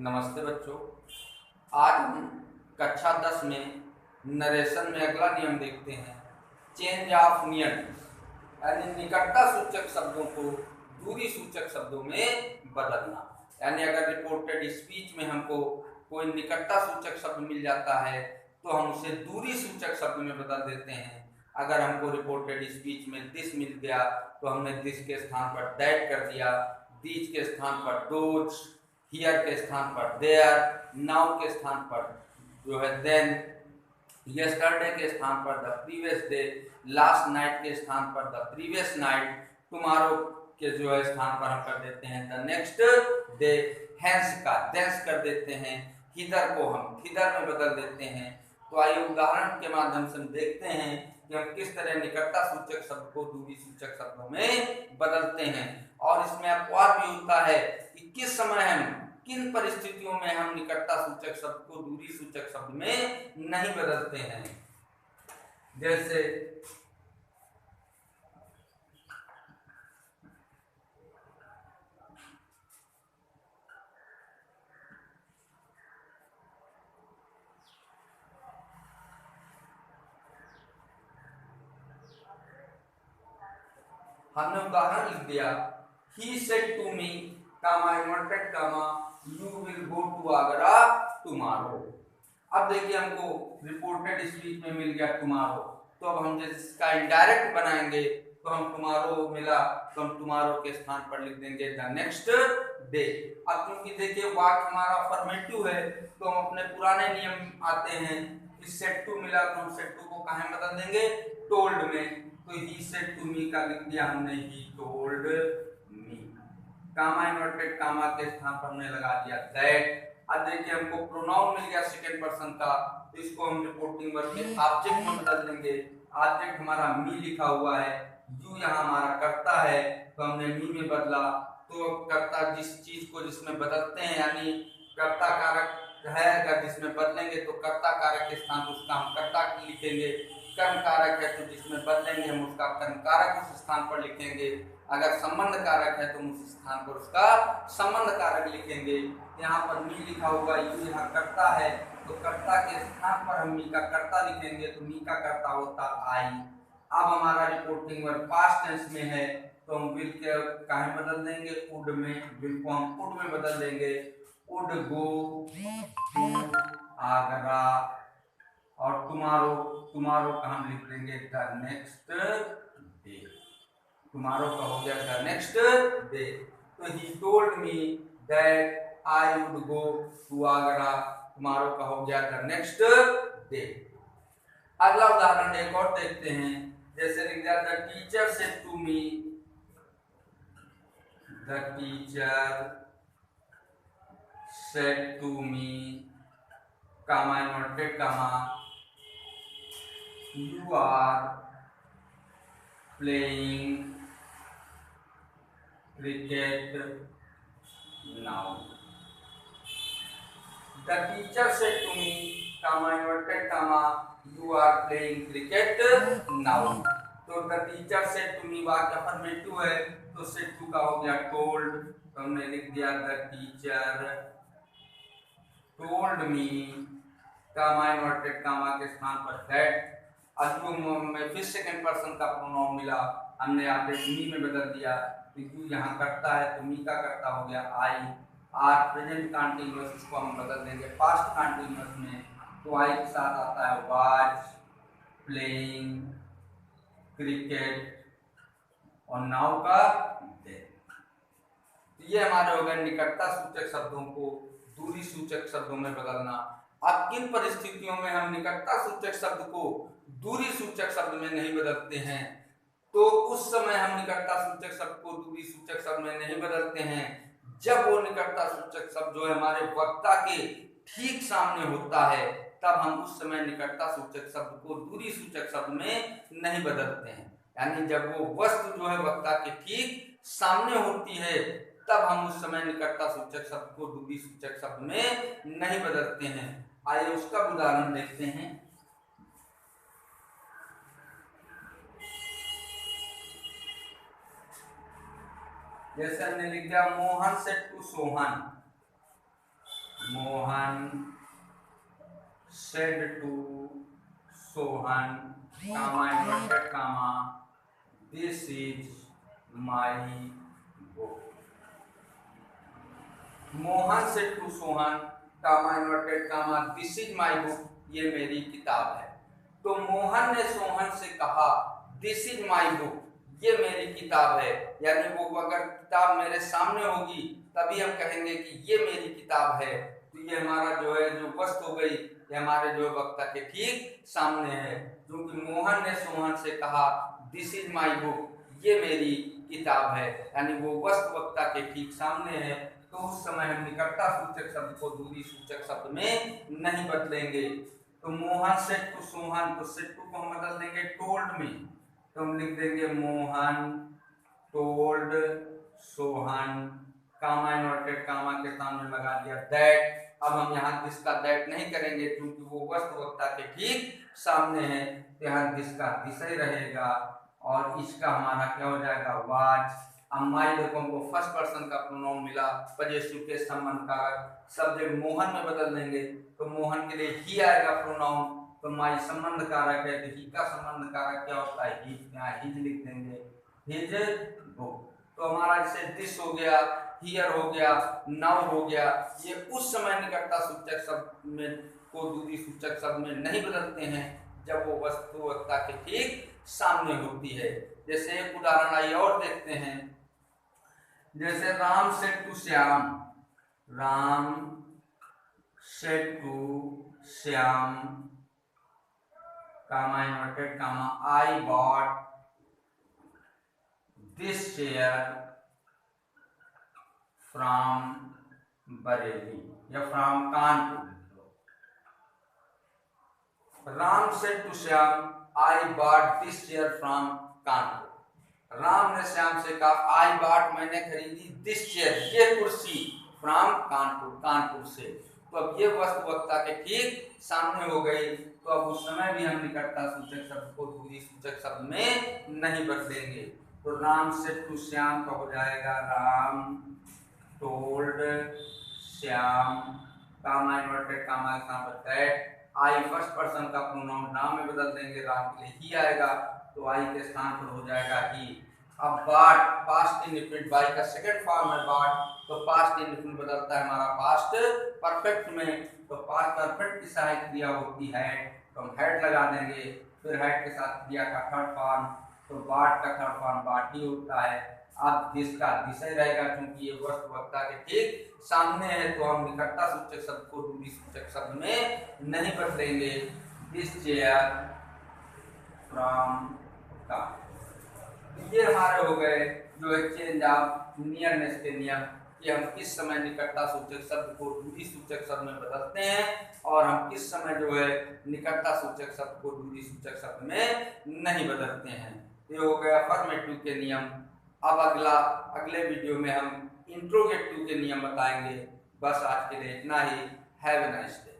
नमस्ते बच्चों। आज हम कक्षा 10 में नरेशन में अगला नियम देखते हैं, चेंज ऑफ नियर, यानी निकटता सूचक शब्दों को दूरी सूचक शब्दों में बदलना। यानी अगर रिपोर्टेड स्पीच में हमको कोई निकटता सूचक शब्द मिल जाता है तो हम उसे दूरी सूचक शब्द में बदल देते हैं। अगर हमको रिपोर्टेड स्पीच में दिस मिल गया तो हमने दिस के स्थान पर दैट कर दिया, दीज के स्थान पर दोज, हियर के स्थान पर देयर, नाउ के स्थान पर जो है देन, यस्टरडे के स्थान पर the previous day, last night के स्थान पर द प्रीवियस नाइट, टुमारो के जो है स्थान पर हम कर देते हैं द नेक्स्ट डे, हैंस का देंस कर देते हैं, हिदर को हम हिदर में बदल देते हैं। तो आइए उदाहरण के माध्यम से हम देखते हैं कि हम किस तरह निकटता सूचक शब्द को दूरी सूचक शब्दों में बदलते हैं। और इसमें आपको और भी होता है कि किस समय हम किन परिस्थितियों में हम निकटता सूचक शब्द को दूरी सूचक शब्द में नहीं बदलते हैं। जैसे हमने उदाहरण लिख दिया, he said to me, inverted comma, you will go to Agra tomorrow। अब देखिए हमको रिपोर्टेड स्पीच में मिल गया टुमारो, तो अब हम जिसका इनडायरेक्ट बनाएंगे तो हम टुमारो मिला तो हम टुमारो के स्थान पर लिख देंगे द नेक्स्ट डे। अब क्योंकि देखिए वाक्य हमारा फॉर्मेटिव है तो हम अपने पुराने नियम आते हैं, सेड टू मिला तो हम सेड टू को कहाँ बदल देंगे, टोल्ड में। तो ही सेड टू मी का लिख दिया हमने ही टोल्ड मी, कामा इन्वर्टेड कामा के स्थान पर हमने लगा दिया दैट। अब देखिए हमको प्रोनाउन मिल गया सेकंड पर्सन का, तो इसको हम रिपोर्टिंग वर्ब के ऑब्जेक्ट में बदल देंगे। ऑब्जेक्ट हमारा मी लिखा हुआ है, यू यहाँ हमारा कर्ता है तो हमने मी में बदला। तो कर्ता जिस चीज को जिसमें बदलते हैं, यानी कर्ता कारक है, अगर जिसमें बदलेंगे तो कर्ता कारक के स्थान पर उसका हम कर्ता लिखेंगे। कर्म कारक है तो जिसमें बदलेंगे हम उसका कर्म कारक उस स्थान पर लिखेंगे। अगर संबंध कारक है तो उस स्थान पर उसका संबंध कारक लिखेंगे। यहाँ पर मी लिखा हुआ, यू यहाँ कर्ता है तो कर्ता के स्थान पर हम मी का कर्ता लिखेंगे, तो मी का कर्ता होता आई। अब हमारा रिपोर्टिंग वर्ब पास्ट टेंस में है तो हम विल के कहाँ बदल देंगे, वुड में, विल को हम वुड में बदल देंगे, वुड गो टू आगरा। और टुमारो, टुमारो का हम लिख देंगे द नेक्स्ट डे, टुमारो का हो गया द नेक्स्ट डे। तो he told me that I would go to Agra, tomorrow का हो गया द नेक्स्ट डे। अगला उदाहरण एक और देखते हैं, जैसे लिख दिया the teacher said to me, the teacher said to me, comma inverted comma, you are playing cricket now। The teacher said to me, comma inverted comma, you are playing cricket now। तो the teacher said to me वाक्य affirmative है तो said to का हो गया told, तो हमने लिख दिया the teacher told me, comma inverted comma के स्थान पर that। अब में फिर सेकंड पर्सन का प्रोनाउन मिला, हमने आपने मी में बदल दिया, तो यू यहाँ करता है तो मी का करता हो गया आई। आर प्रेजेंट कंटीन्यूअस, इसको हम बदल देंगे पास्ट कंटीन्यूअस में, तो आई के साथ आता है वाज प्लेइंग क्रिकेट और नाउ का डे। तो ये हमारे हो गए निकटता सूचक शब्दों को दूरी सूचक शब्दों में बदलना। अब किन परिस्थितियों में हम निकटता सूचक शब्द को दूरी सूचक शब्द में नहीं बदलते हैं, तो उस समय हम निकटता सूचक शब्द को दूरी सूचक शब्द में नहीं बदलते हैं जब वो निकटता सूचक शब्द जो है हमारे वक्ता के ठीक सामने होता है, तब हम उस समय निकटता सूचक शब्द को दूरी सूचक शब्द में नहीं बदलते हैं। यानी जब वो वस्तु जो है वक्ता के ठीक सामने होती है तब हम उस समय निकटता सूचक शब्द को दूरी सूचक शब्द में नहीं बदलते हैं। आइए उसका उदाहरण देखते हैं। जैसे हमने लिख दिया Mohan said to Sohan, Mohan said to Sohan, comma inverted comma, this is my book. Mohan said to Sohan, comma inverted comma, this is my book, ये मेरी किताब है। तो मोहन ने सोहन से कहा दिस इज माई बुक, ये मेरी किताब है। यानी वो अगर किताब मेरे सामने होगी तभी हम कहेंगे कि ये मेरी किताब है। तो ये हमारा जो है जो वस्तु हो गई, ये हमारे जो वक्ता के ठीक सामने है। क्योंकि मोहन ने सोहन से कहा दिस इज माई बुक, ये मेरी किताब है, यानी वो वस्तु वक्ता के ठीक सामने है। तो उस समय हम निकटता सूचक शब्द को दूरी सूचक शब्द में नहीं बदलेंगे। तो मोहन सेड टू सोहन, तो सेड टू को हम बदल देंगे टोल्ड में। तो हम लिख देंगे Mohan told Sohan, comma inverted कामा के सामने लगा दिया दैट। अब हम यहाँ दिस का दैट नहीं करेंगे क्योंकि वो वस्तु वक्ता के ठीक सामने है। तो यहाँ दिस का दिस ही रहेगा और इसका हमारा क्या हो जाएगा वाज। अब माई देखो हमको फर्स्ट पर्सन का प्रोनाउन मिला, पजेसिव के संबंध कारक, सब्जेक्ट मोहन में बदल देंगे तो मोहन के लिए ही आएगा प्रोनाउन। तो माई संबंध कारक है तो ही का संबंध कारक क्या होता है हिज, यहाँ हिज लिख देंगे, हिज बुक। तो हमारा जैसे दिस हो गया, हियर हो गया, नाउ हो गया, ये उस समय निकटता सूचक शब्द में को दूरी सूचक शब्द में नहीं बदलते हैं जब वो वस्तु वक्ता के ठीक सामने होती है। जैसे एक उदाहरण आइए और देखते हैं, जैसे Ram said to Shyam, Ram said to Shyam, comma inverted comma, I bought this chair from Bareilly या from Kanpur. Ram said to Shyam, I bought this chair from Kanpur. Ram ने श्याम से कहा आई बॉट, मैंने खरीदी दिस चेयर, ये कुर्सी, फ्रॉम कानपुर, कानपुर से। तो अब ये वस्तु वक्ता के ठीक सामने हो गई। तो अब उस समय भी हम निकटता सूचक शब्द को दूरी सूचक शब्द में नहीं बदलेंगे। तो राम सेड टू श्याम का हो जाएगा Ram told Shyam, comma inverted कामा के साथ दैट। आई फर्स्ट पर्सन का प्रोनाउन नाम में बदल देंगे, राम के लिए ही आएगा तो आई के स्थान पर हो जाएगा ही। अब बाट, पास्ट इंडेफिनिट, बाई का सेकंड फॉर्म है बाट, तो पास्ट इंडेफिनिट बदलता है हमारा पास्ट परफेक्ट में। तो पास्ट परफेक्ट की सहायक क्रिया होती है तो हम हेड लगा देंगे, फिर हेड के साथ क्रिया का थर्ड फॉर्म, तो बाट का थर्ड फॉर्म बाट ही होता है। अब दिस का दिस ही रहेगा क्योंकि ये वस्तु वक्ता के ठीक सामने है। तो हम निकटता सूचक शब्द को दूरी सूचक शब्द में नहीं बदलेंगे। दिस चेयर फ्रॉम का, ये हमारे हो गए जो है चेंज ऑफ नियरनेस के नियम कि हम किस समय निकटता सूचक शब्द को दूरी सूचक शब्द में बदलते हैं और हम किस समय जो है निकटता सूचक शब्द को दूरी सूचक शब्द में नहीं बदलते हैं। ये हो गया अफर्मेटिव के नियम। अब अगले वीडियो में हम इंट्रोगेटिव के नियम बताएंगे। बस आज के लिए इतना ही। Have a nice day.